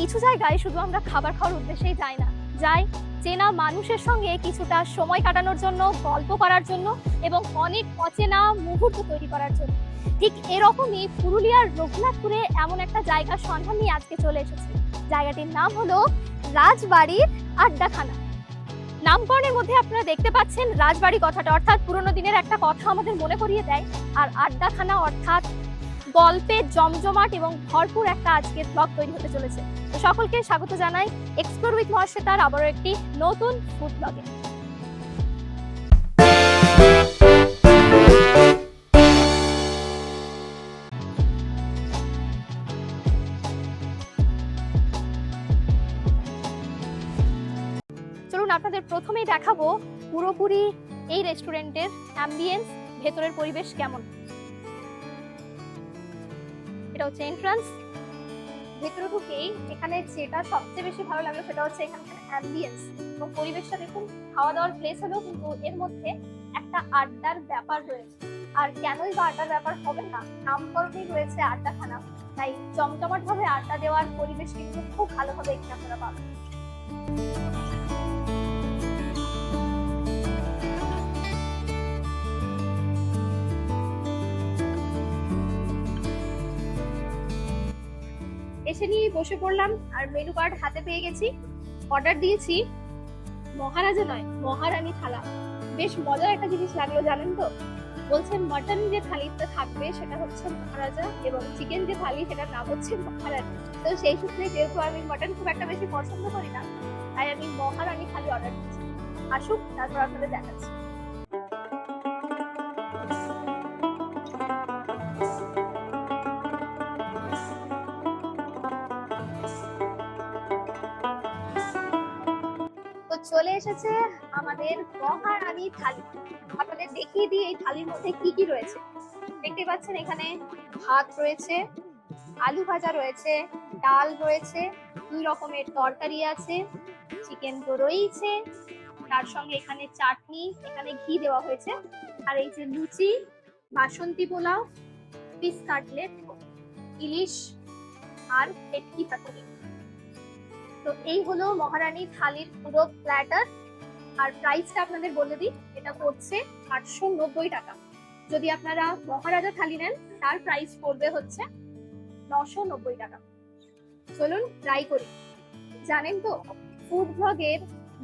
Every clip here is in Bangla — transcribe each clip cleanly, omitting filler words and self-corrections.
কিছু জায়গায় শুধু আমরা খাবার খাওয়ার উদ্দেশ্যেই যাই না, যাই চেনা মানুষের সঙ্গে কিছুটা সময় কাটানোর জন্য, গল্প করার জন্য এবং অনেক অচেনা মুহূর্ত তৈরি করার জন্য। ঠিক এরকমই পুরুলিয়ার রঘুনাথপুরে এমন একটা জায়গার সন্ধান নিয়ে আজকে চলে এসেছি। জায়গাটির নাম হলো রাজবাড়ির আড্ডাখানা। নামকরণের মধ্যে আপনারা দেখতে পাচ্ছেন রাজবাড়ি কথাটা, অর্থাৎ পুরোনো দিনের একটা কথা আমাদের মনে করিয়ে দেয়। আর আড্ডাখানা অর্থাৎ গল্পে জমজমাট এবং ভরপুর একটা আজকের ব্লগ তৈরি হতে চলেছে। তো সকলকে স্বাগত জানাই এক্সপ্লোর উইথ মহাশ্বেতার আবারও একটি নতুন ফুড ব্লগে। চলুন আপনাদের প্রথমেই দেখাবো পুরোপুরি এই রেস্টুরেন্টের অ্যাম্বিয়েন্স, ভেতরের পরিবেশ কেমন। এটা হচ্ছে এন্ট্রান্স। ভেতরে ঢুকেই এখানে যেটা সবচেয়ে বেশি ভালো লাগলো সেটা হচ্ছে এখানকার অ্যাম্বিয়েন্স এবং পরিবেশটা। দেখুন, খাওয়া দাওয়ার প্লেস হলেও কিন্তু এর মধ্যে একটা আড্ডার ব্যাপার রয়েছে। আর কেনই বা আড্ডার ব্যাপার হবে না, নামকরণেই রয়েছে আড্ডাখানা, তাই জমজমাট ভাবে আড্ডা দেওয়ার পরিবেশ কিন্তু খুব ভালোভাবে এখানে আপনারা পাবেন। এসে নিয়ে বসে পড়লাম আর মেনু কার্ড হাতে পেয়ে গেছি। অর্ডার দিয়েছি মহারাজা নয়, মহারানী থালা। বেশ মজার একটা জিনিস লাগলো জানেন তো, বলছেন মটন যে থালিতে থাকবে সেটা হচ্ছে মহারাজা এবং চিকেন যে থালি সেটার নাম হচ্ছে মহারানী। তো সেই সূত্রে যেহেতু আমি মটন খুব একটা বেশি পছন্দ করি না, তাই আমি মহারানী থালি অর্ডার দিয়েছি। আসুক, তারপর আপনাদের দেখাচ্ছি। চলে এসেছে আমাদের মহারানী থালি। আপনাদের দেখিয়ে দিই এই থালির মধ্যে কি কি রয়েছে। দেখতে পাচ্ছেন এখানে ভাত রয়েছে, আলু ভাজা রয়েছে, ডাল রয়েছে, 2 রকমের তরকারি আছে, চিকেন তো রয়েছে, তার সঙ্গে এখানে চাটনি, এখানে ঘি দেওয়া হয়েছে, আর এই যে লুচি, বাসন্তী পোলাও, ফিশ কাটলেট, ইলিশ আর ভেটকি পাতুরি। তো এই হলো মহারানী থালির পুরো প্ল্যাটার। আর প্রাইসটা আপনাদের বলে দিই, এটা পড়ছে 890 টাকা। যদি আপনারা মহারাজা থালি নেন তার প্রাইস পড়বে হচ্ছে 990 টাকা। চলুন ট্রাই করি। জানেন তো, ফুড ব্লগের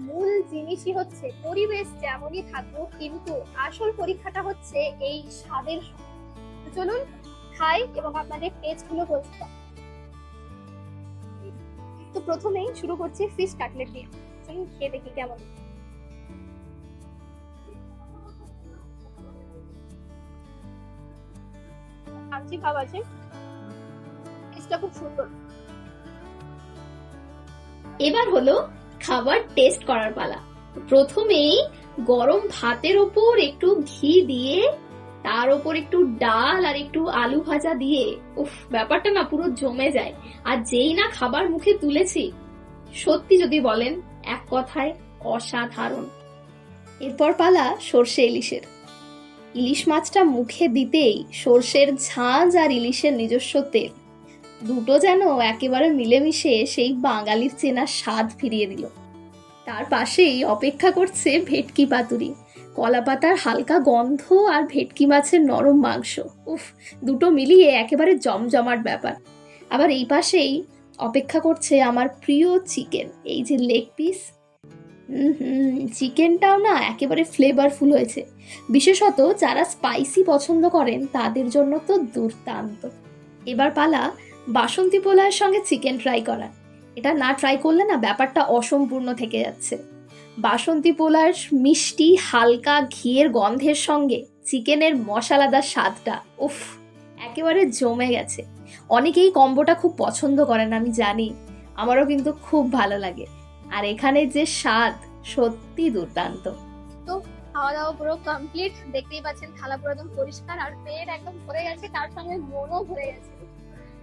মূল জিনিসই হচ্ছে পরিবেশ যেমনই থাকবো, কিন্তু আসল পরীক্ষাটা হচ্ছে এই স্বাদের। চলুন খাই এবং আপনাদের টেস্ট গুলো বলতে। তো প্রথমেই শুরু করছি ফিশ কাটলেট দিয়ে। চলুন খেয়ে দেখি কেমন। আনছি ভাব আছে, টেস্টটা খুব সুন্দর। এবার হলো খাবার টেস্ট করার পালা। প্রথমেই গরম ভাতের ওপর একটু ঘি দিয়ে, তার ওপর একটু ডাল আর একটু আলু ভাজা দিয়ে, উফ, ব্যাপারটা না পুরো জমে যায়। আর যেই না খাবার মুখে তুলেছি, সত্যি যদি বলেন এক কথায় অসাধারণ। এরপর পালা সর্ষে ইলিশের। ইলিশ মাছটা মুখে দিতেই সর্ষের ঝাঁঝ আর ইলিশের নিজস্ব তেল দুটো যেন একেবারে মিলেমিশে সেই বাঙালির চেনা স্বাদ ফিরিয়ে দিল। তার পাশেই অপেক্ষা করছে ভেটকি পাতুরি, কলা পাতার হালকা গন্ধ আর ভেটকি মাছের নরম মাংস। উফ, দুটো মিলিয়ে একেবারে জমজমাট ব্যাপার। আবার এই পাশেই অপেক্ষা করছে আমার প্রিয় চিকেন, এই যে লেগ পিস। চিকেনটাও না একেবারে ফ্লেভারফুল হয়েছে। বিশেষত যারা স্পাইসি পছন্দ করেন তাদের জন্য তো দুর্দান্ত। এবার পালা বাসন্তী পোলাওয়ের সঙ্গে চিকেন ট্রাই করা। এটা না ট্রাই করলে না ব্যাপারটা অসম্পূর্ণ থেকে যাচ্ছে। বাসন্তী পোলাওয়ের মিষ্টি হালকা ঘিয়ের গন্ধের সঙ্গে চিকেনের মশলাদার স্বাদটা, উফ, একেবারে জমে গেছে। অনেকেই কম্বোটা খুব পছন্দ করেন, আমি জানি, আমারও কিন্তু খুব ভালো লাগে। আর এখানে যে স্বাদ, সত্যি দুর্দান্ত। তো খাওয়া দাওয়া পুরো কমপ্লিট। দেখতেই পাচ্ছেন থালা পুরো একদম পরিষ্কার আর পেট একদম ভরে গেছে, তার সঙ্গে মনও ভরে গেছে।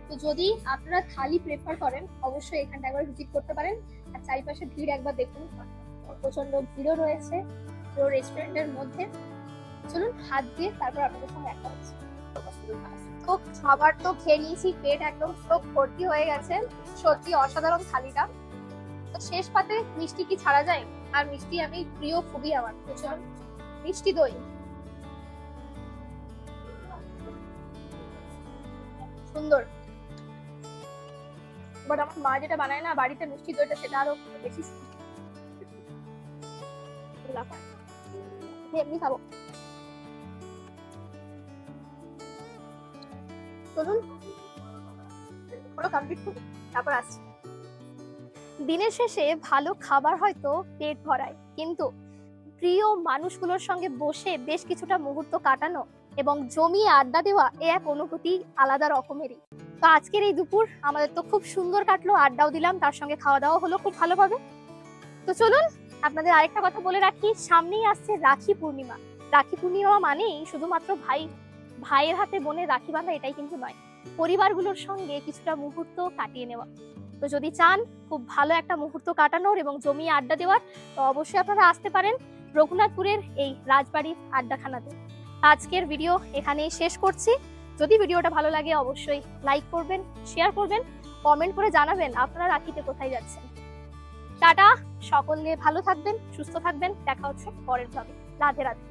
তো যদি আপনারা থালি প্রেফার করেন অবশ্যই এখানটা একবার ভিজিট করতে পারেন। আর চারিপাশে ভিড় একবার দেখুন, প্রচন্ড ভিড়ও রয়েছে পুরো রেস্টুরেন্টের মধ্যে। চলুন হাত দিয়ে তারপর আপনাদের সঙ্গে একটা হচ্ছে। তো খাবার তো খেয়ে নিয়েছি, পেট একদম পুরো ভর্তি হয়ে গেছে। সত্যি অসাধারণ থালিটা। তো শেষ পাতে মিষ্টি কি ছাড়া যায়? আর মিষ্টি আমি প্রিয় খুবই আমার। তো চলুন, মিষ্টি দই সুন্দর, বাট আমার মা যেটা বানায় না বাড়িতে মিষ্টি দইটা, সেটা আরো বেশি এমনি খাবো। চলুন পুরো কমপ্লিট করি, তারপর আসছি। দিনের শেষে ভালো খাবার হয়তো পেট ভরায়, কিন্তু প্রিয় মানুষগুলোর সঙ্গে বসে বেশ কিছুটা মুহূর্ত কাটানো এবং জমিয়ে আড্ডা দেওয়া এ এক অনুভূতি আলাদা রকমেরই। তো আজকের এই দুপুর আমাদের তো খুব সুন্দর কাটলো, আড্ডাও দিলাম, তার সঙ্গে খাওয়া দাওয়া হলো খুব ভালোভাবে। তো চলুন আপনাদের আরেকটা কথা বলে রাখি, সামনেই আসছে রাখি পূর্ণিমা। রাখি পূর্ণিমা মানেই শুধুমাত্র ভাইয়ের হাতে বোনের রাখি বাঁধা, এটাই কিন্তু নয়, পরিবারগুলোর সঙ্গে কিছুটা মুহূর্ত কাটিয়ে নেওয়া। তো যদি চান খুব ভালো একটা মুহূর্ত কাটানোর এবং জমিয়ে আড্ডা দেওয়ার, তো অবশ্যই আপনারা আসতে পারেন রঘুনাথপুরের এই রাজবাড়ির আড্ডাখানাতে। আজকের ভিডিও এখানেই শেষ করছি। যদি ভিডিওটা ভালো লাগে অবশ্যই লাইক করবেন, শেয়ার করবেন, কমেন্ট করে জানাবেন আপনারা রাখিতে কোথায় যাচ্ছেন। টাটা, সকলে ভালো থাকবেন, সুস্থ থাকবেন, দেখা হচ্ছে পরের ভাবে। রাধে রাধে।